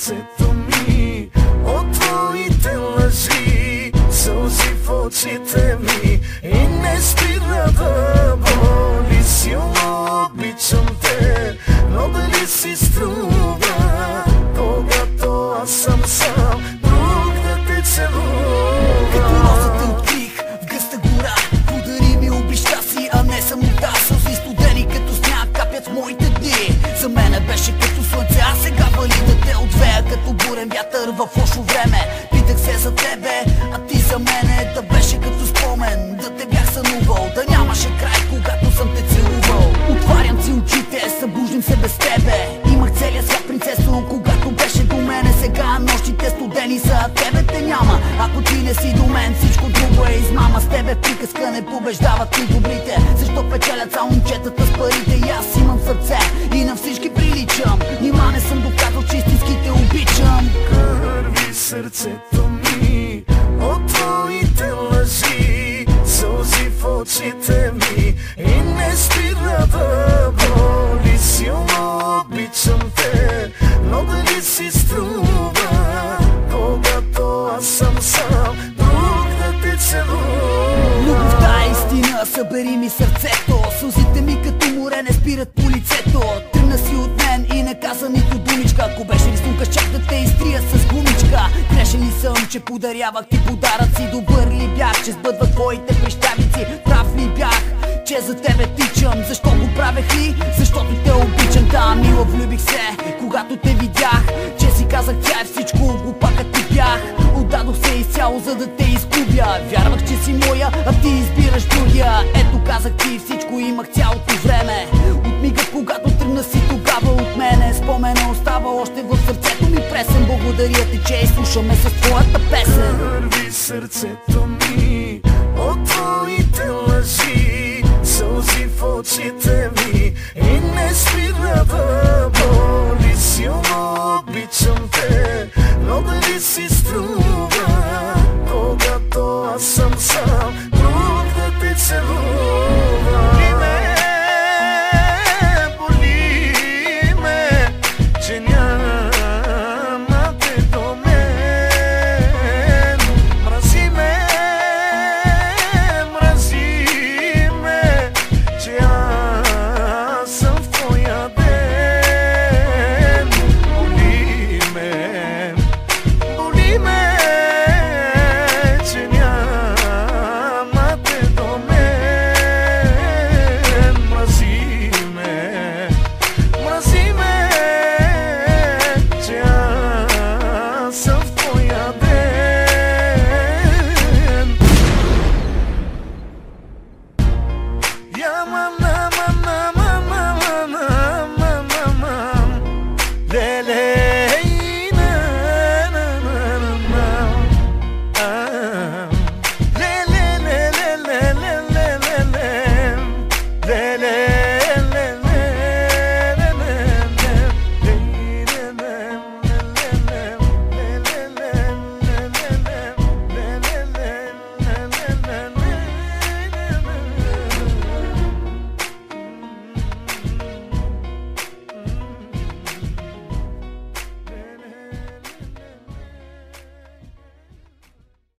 сърцето ми от твоите лъжи, сълзи в очите ми и не спира да боли. Силно обичам те, но дали си струва, когато аз съм сам, друг да те целува. Като розата открих в гъста гора, подари ми обичта си, а не самота. Сълзи студени като сняг капят в моите дни. За мене беше като слънце, а сега вали да те отвея като бурен вятър в лошо време. Питах се за тебе, а ти за мене. Да беше като спомен, да те бях сънувал, да нямаше край, когато съм те целувал. Отварям си очите, събуждам се без тебе. Имах целия свят, принцесо, когато беше до мене. Сега нощите студени са, а тебе те няма. Ако ти не си до мен, всичко друго е измама. С тебе приказка не побеждават и добрите. Защо печелят само момчетата с парите? И аз имам сърце и на всички приличам. Нима не съм доказал, че истински те обичам. Кърви сърцето ми от твоите лъжи, сълзи в очите ми и не спира да боли. Силно обичам те, но дали си струва, когато аз съм сам, друг да те целува. Любовта е истина, събери ми сърцето. Сълзите ми като море не спират по лицето. Тръгна си от мен и не каза нито думичка. Ако беше рисунка, чак да те изтрия с гумичка. Грешен ли съм, че подарявах ти подаръци? Добър ли бях, че сбъдвах твоите прищавици? Прав ли бях, че за тебе тичам? Защо го правех ли? Защото те обичам. Да, мила, влюбих се, когато те видях. Че си казах, тя е всичко, глупакът ти бях. Отдадох се изцяло, за да те изгубя. Вярвах, че си моя, а ти избираш другия. Ето, казах ти всичко, имах цялото време. От мига, когато тръгна си тогава от мене. Спомена остава още в сърцето ми пресен. Благодаря ти, че изслушаме с твоята песен. Кърви сърцето ми от твоите лъжи, сълзи в очите ми и не спира да боли. Силно обичам те, но дали си струва, когато аз съм сам,